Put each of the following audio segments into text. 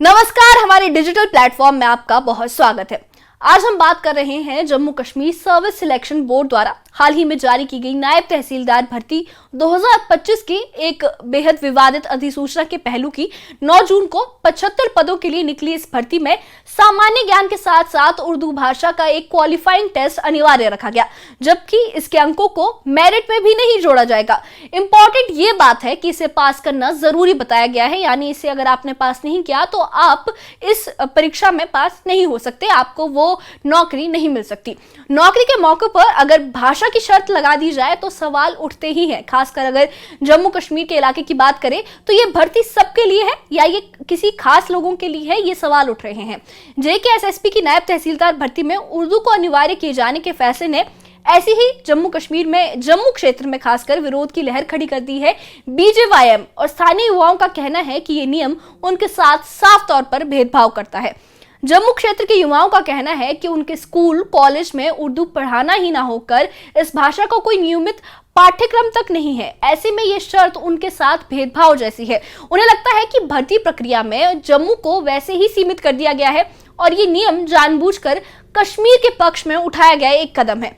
नमस्कार, हमारे digital platform में आपका बहुत स्वागत है। आज हम बात कर रहे हैं Jammu Kashmir service selection board द्वारा हाल ही में जारी की गई नायब तहसीलदार भर्ती 2025 की एक बेहद विवादित अधिसूचना के पहलू की। 9 जून को 75 पदों के लिए निकली इस भर्ती में सामान्य ज्ञान के साथ साथ उर्दू भाषा का एक क्वालिफाइंग टेस्ट अनिवार्य रखा गया, जबकि इसके अंकों को मेरिट में भी नहीं जोड़ा जाएगा। इंपॉर्टेंट ये बात है कि इसे पास करना जरूरी बताया गया है, यानी इसे अगर आपने पास नहीं किया तो आप इस परीक्षा में पास नहीं हो सकते, आपको वो नौकरी नहीं मिल सकती। नौकरी के मौके पर अगर भाषा की शर्त लगा दी जाए तो सवाल उठते ही हैं। खासकर अगर जम्मू कश्मीर के इलाके की बात करें तो ये भर्ती सबके लिए है या ये किसी खास लोगों के लिए है, ये सवाल उठ रहे हैं। JKSSP की नायब तहसीलदार भर्ती में उर्दू को अनिवार्य किए जाने के फैसले ने ऐसे ही जम्मू कश्मीर में जम्मू क्षेत्र में खासकर विरोध की लहर खड़ी कर दी है। BJYM और स्थानीय युवाओं का कहना है कि ये नियम उनके साथ साफ तौर पर भेदभाव करता है। जम्मू क्षेत्र के युवाओं का कहना है कि उनके स्कूल कॉलेज में उर्दू पढ़ाना ही ना होकर इस भाषा का कोई नियमित पाठ्यक्रम तक नहीं है। ऐसे में ये शर्त उनके साथ भेदभाव जैसी है। उन्हें लगता है कि भर्ती प्रक्रिया में जम्मू को वैसे ही सीमित कर दिया गया है और ये नियम जानबूझकर कश्मीर के पक्ष में उठाया गया एक कदम है।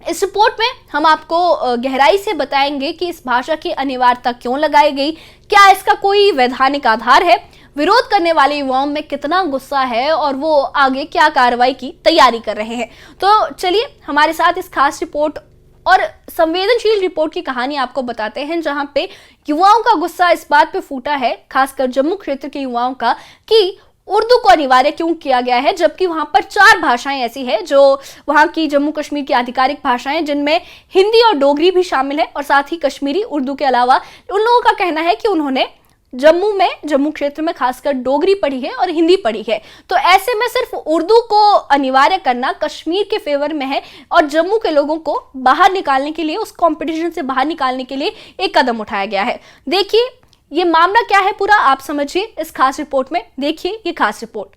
इस रिपोर्ट में हम आपको गहराई से बताएंगे कि इस भाषा की अनिवार्यता क्यों लगाई गई, क्या इसका कोई वैधानिक आधार है, विरोध करने वाले युवाओं में कितना गुस्सा है और वो आगे क्या कार्रवाई की तैयारी कर रहे हैं। तो चलिए हमारे साथ इस खास रिपोर्ट और संवेदनशील रिपोर्ट की कहानी आपको बताते हैं, जहां पे युवाओं का गुस्सा इस बात पे फूटा है, खासकर जम्मू क्षेत्र के युवाओं का, कि उर्दू को अनिवार्य क्यों किया गया है, जबकि वहां पर 4 भाषाएं ऐसी है जो वहां की जम्मू कश्मीर की आधिकारिक भाषाएं, जिनमें हिंदी और डोगरी भी शामिल है और साथ ही कश्मीरी उर्दू के अलावा उन लोगों का कहना है कि उन्होंने जम्मू क्षेत्र में खासकर डोगरी पढ़ी है और हिंदी पढ़ी है। तो ऐसे में सिर्फ उर्दू को अनिवार्य करना कश्मीर के फेवर में है और जम्मू के लोगों को बाहर निकालने के लिए, उस कंपटीशन से बाहर निकालने के लिए एक कदम उठाया गया है। देखिए ये मामला क्या है पूरा, आप समझिए इस खास रिपोर्ट में। देखिए ये खास report.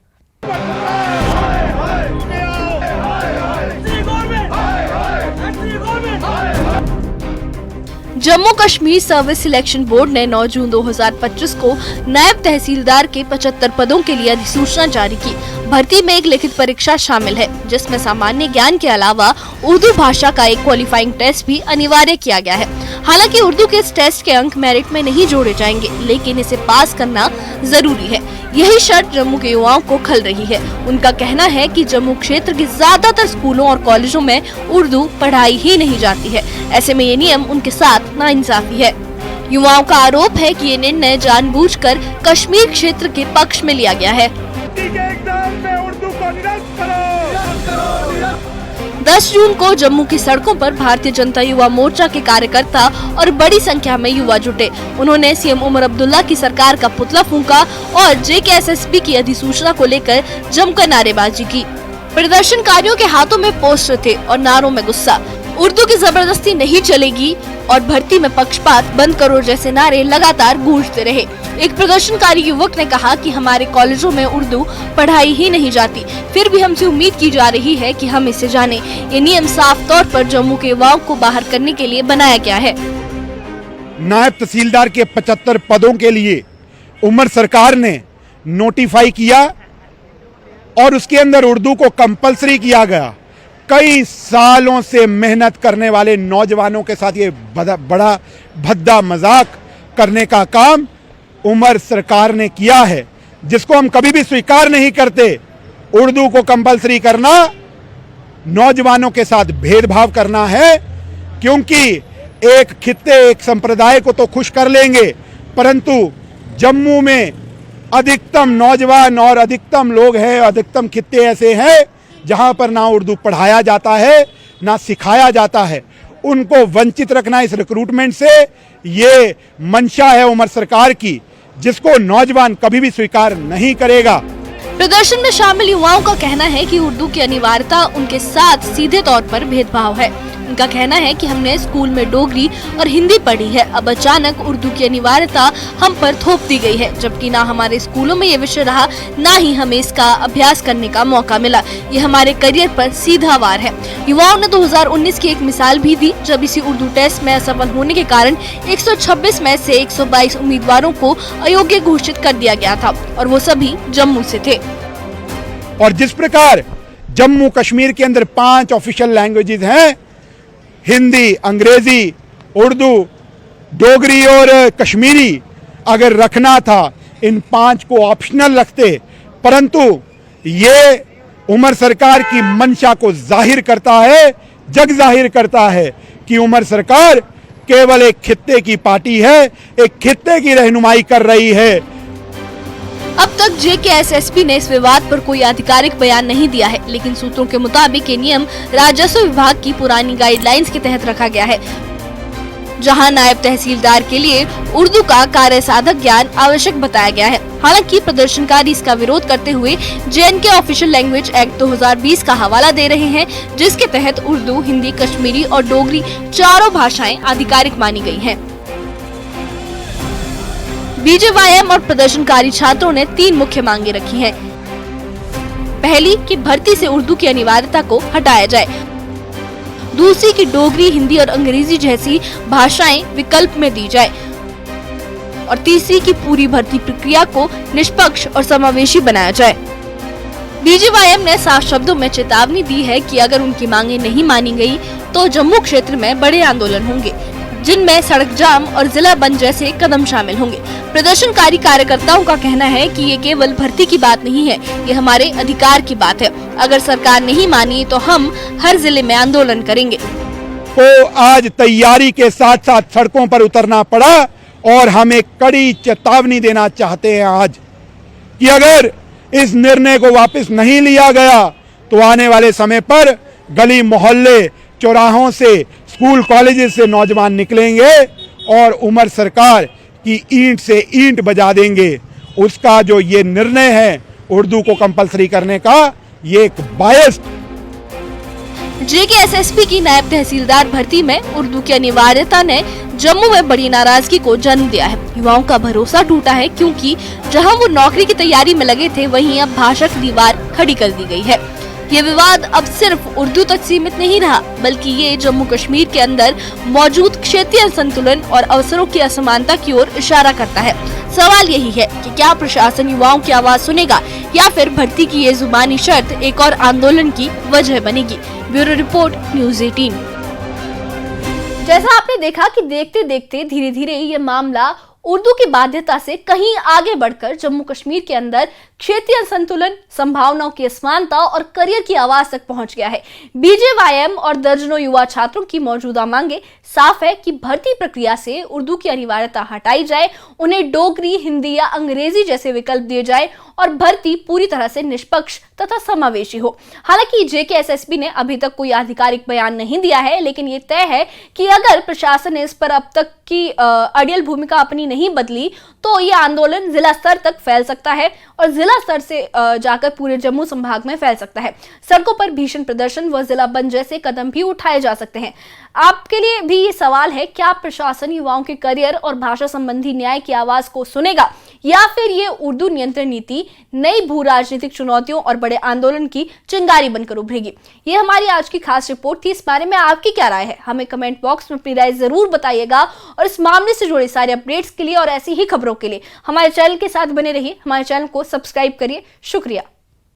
Jammu Kashmir service selection board ने 9 जून 2025 को नायब तहसीलदार के 75 पदों के लिए अधिसूचना जारी की। भर्ती में एक लिखित परीक्षा शामिल है, जिसमें सामान्य ज्ञान के अलावा उर्दू भाषा का एक क्वालिफाइंग टेस्ट भी अनिवार्य किया गया है। हालांकि उर्दू के इस टेस्ट के अंक मेरिट में नहीं जोड़े जाएंगे, लेकिन इसे पास करना जरूरी है। यही शर्त जम्मू के युवाओं को खल रही है। उनका कहना है कि जम्मू क्षेत्र के ज्यादातर स्कूलों और कॉलेजों में उर्दू पढ़ाई ही नहीं जाती है। ऐसे में ये नियम उनके साथ नाइंसाफी है। युवाओं का आरोप है कि ये निर्णय जानबूझकर कश्मीर क्षेत्र के पक्ष में लिया गया है। 10 जून को जम्मू की सड़कों पर भारतीय जनता युवा मोर्चा के कार्यकर्ता और बड़ी संख्या में युवा जुटे। उन्होंने CM उमर अब्दुल्ला की सरकार का पुतला फूंका और JKSSP की अधिसूचना को लेकर जमकर नारेबाजी की। प्रदर्शनकारियों के हाथों में पोस्टर थे और नारों में गुस्सा। उर्दू की जबरदस्ती नहीं चलेगी और भर्ती में पक्षपात बंद करो जैसे नारे लगातार गूंजते रहे। एक प्रदर्शनकारी युवक ने कहा कि हमारे कॉलेजों में उर्दू पढ़ाई ही नहीं जाती, फिर भी हमसे उम्मीद की जा रही है कि हम इसे जाने। ये नियम साफ तौर पर जम्मू के युवाओं को बाहर करने के लिए बनाया गया है। नायब तहसीलदार के 75 पदों के लिए उमर सरकार ने नोटिफाई किया और उसके अंदर उर्दू को कंपलसरी किया गया। कई सालों से मेहनत करने वाले नौजवानों के साथ ये बड़ा भद्दा मजाक करने का काम उमर सरकार ने किया है, जिसको हम कभी भी स्वीकार नहीं करते। उर्दू को कंपलसरी करना नौजवानों के साथ भेदभाव करना है, क्योंकि एक खित्ते एक संप्रदाय को तो खुश कर लेंगे, परंतु जम्मू में अधिकतम नौजवान और अधिकतम लोग हैं, अधिकतम खित्ते ऐसे हैं जहां पर ना उर्दू पढ़ाया जाता है ना सिखाया जाता है। उनको वंचित रखना इस रिक्रूटमेंट से ये मंशा है उमर सरकार की, जिसको नौजवान कभी भी स्वीकार नहीं करेगा। प्रदर्शन में शामिल युवाओं का कहना है कि उर्दू की अनिवार्यता उनके साथ सीधे तौर पर भेदभाव है। इनका कहना है कि हमने स्कूल में डोगरी और हिंदी पढ़ी है, अब अचानक उर्दू की अनिवार्यता हम पर थोप दी गई है, जबकि ना हमारे स्कूलों में ये विषय रहा, ना ही हमें इसका अभ्यास करने का मौका मिला। ये हमारे करियर पर सीधा वार है। युवाओं ने 2019 की एक मिसाल भी दी, जब इसी उर्दू टेस्ट में असफल होने के कारण 126 में से 122 उम्मीदवारों को अयोग्य घोषित कर दिया गया था, और वो सभी जम्मू से थे। और जिस प्रकार जम्मू कश्मीर के अंदर 5 ऑफिशियल लैंग्वेजेस हैं, हिंदी, अंग्रेजी, उर्दू, डोगरी और कश्मीरी, अगर रखना था इन 5 को ऑप्शनल रखते, परंतु ये उमर सरकार की मंशा को जाहिर करता है, जग जाहिर करता है कि उमर सरकार केवल एक खित्ते की पार्टी है, एक खित्ते की रहनुमाई कर रही है। अब तक JKSSB ने इस विवाद पर कोई आधिकारिक बयान नहीं दिया है, लेकिन सूत्रों के मुताबिक ये नियम राजस्व विभाग की पुरानी गाइडलाइंस के तहत रखा गया है, जहां नायब तहसीलदार के लिए उर्दू का कार्य साधक ज्ञान आवश्यक बताया गया है। हालांकि प्रदर्शनकारी इसका विरोध करते हुए JNK ऑफिशियल लैंग्वेज एक्ट 2020 का हवाला दे रहे हैं, जिसके तहत उर्दू, हिंदी, कश्मीरी और डोगरी चारों भाषाएं आधिकारिक मानी गई हैं। BJYM और प्रदर्शनकारी छात्रों ने 3 मुख्य मांगे रखी हैं। पहली कि भर्ती से उर्दू की अनिवार्यता को हटाया जाए, दूसरी कि डोगरी, हिंदी और अंग्रेजी जैसी भाषाएं विकल्प में दी जाए, और तीसरी कि पूरी भर्ती प्रक्रिया को निष्पक्ष और समावेशी बनाया जाए। BJYM ने साफ शब्दों में चेतावनी दी है कि अगर उनकी मांगे नहीं मानी गई तो जम्मू क्षेत्र में बड़े आंदोलन होंगे, जिनमें सड़क जाम और जिला बंद जैसे कदम शामिल होंगे। प्रदर्शनकारी कार्यकर्ताओं का कहना है कि ये केवल भर्ती की बात नहीं है, ये हमारे अधिकार की बात है। अगर सरकार नहीं मानी तो हम हर जिले में आंदोलन करेंगे। तो आज तैयारी के साथ साथ सड़कों पर उतरना पड़ा, और हम एक कड़ी चेतावनी देना चाहते हैं आज कि अगर इस निर्णय को वापस नहीं लिया गया तो आने वाले समय पर गली मोहल्ले, चौराहों से, स्कूल कॉलेजेस से नौजवान निकलेंगे और उमर सरकार की ईंट से ईंट बजा देंगे। उसका जो ये निर्णय है उर्दू को कंपलसरी करने का, ये एक बायस्ड। JKSSB की नायब तहसीलदार भर्ती में उर्दू की अनिवार्यता ने जम्मू में बड़ी नाराजगी को जन्म दिया है। युवाओं का भरोसा टूटा है, क्योंकि जहां वो नौकरी की तैयारी में लगे थे, वहीं अब भाषा की दीवार खड़ी कर दी गई है। ये विवाद अब सिर्फ उर्दू तक सीमित नहीं रहा, बल्कि ये जम्मू कश्मीर के अंदर मौजूद क्षेत्रीय असंतुलन और अवसरों की असमानता की ओर इशारा करता है। सवाल यही है कि क्या प्रशासन युवाओं की आवाज सुनेगा, या फिर भर्ती की ये जुबानी शर्त एक और आंदोलन की वजह बनेगी। Bureau report, news 18। जैसा आपने देखा कि देखते देखते धीरे धीरे ये मामला उर्दू की बाध्यता से कहीं आगे बढ़कर जम्मू कश्मीर के अंदर क्षेत्रीय संतुलन, संभावनाओं की असमानता और करियर की आवाज तक पहुंच गया है। BJYM और दर्जनों युवा छात्रों की मौजूदा मांगे साफ है कि भर्ती प्रक्रिया से उर्दू की अनिवार्यता हटाई जाए, उन्हें डोगरी, हिंदी या अंग्रेजी जैसे विकल्प दिए जाए और भर्ती पूरी तरह से निष्पक्ष तथा समावेशी हो। हालांकि JKSSB ने अभी तक कोई आधिकारिक बयान नहीं दिया है, लेकिन ये तय है कि अगर प्रशासन ने इस पर अब तक की अड़ियल भूमिका अपनी नहीं बदली तो ये आंदोलन जिला स्तर तक फैल सकता है और जिला स्तर से जाकर पूरे जम्मू संभाग में फैल सकता है। सड़कों पर भीषण प्रदर्शन व जिला बंद जैसे कदम भी उठाए जा सकते हैं। आपके लिए भी ये सवाल है, क्या प्रशासन युवाओं के करियर और भाषा संबंधी न्याय की आवाज को सुनेगा, या फिर ये उर्दू नियंत्रण नीति नई भू राजनीतिक चुनौतियों और बड़े आंदोलन की चिंगारी बनकर उभरेगी? ये हमारी आज की खास रिपोर्ट थी। इस बारे में आपकी क्या राय है? हमें कमेंट बॉक्स में अपनी राय जरूर बताइएगा, और इस मामले से जुड़े सारे अपडेट्स के लिए और ऐसी ही खबरों के लिए हमारे चैनल के साथ बने रहिए। हमारे चैनल को सब्सक्राइब करिए। शुक्रिया।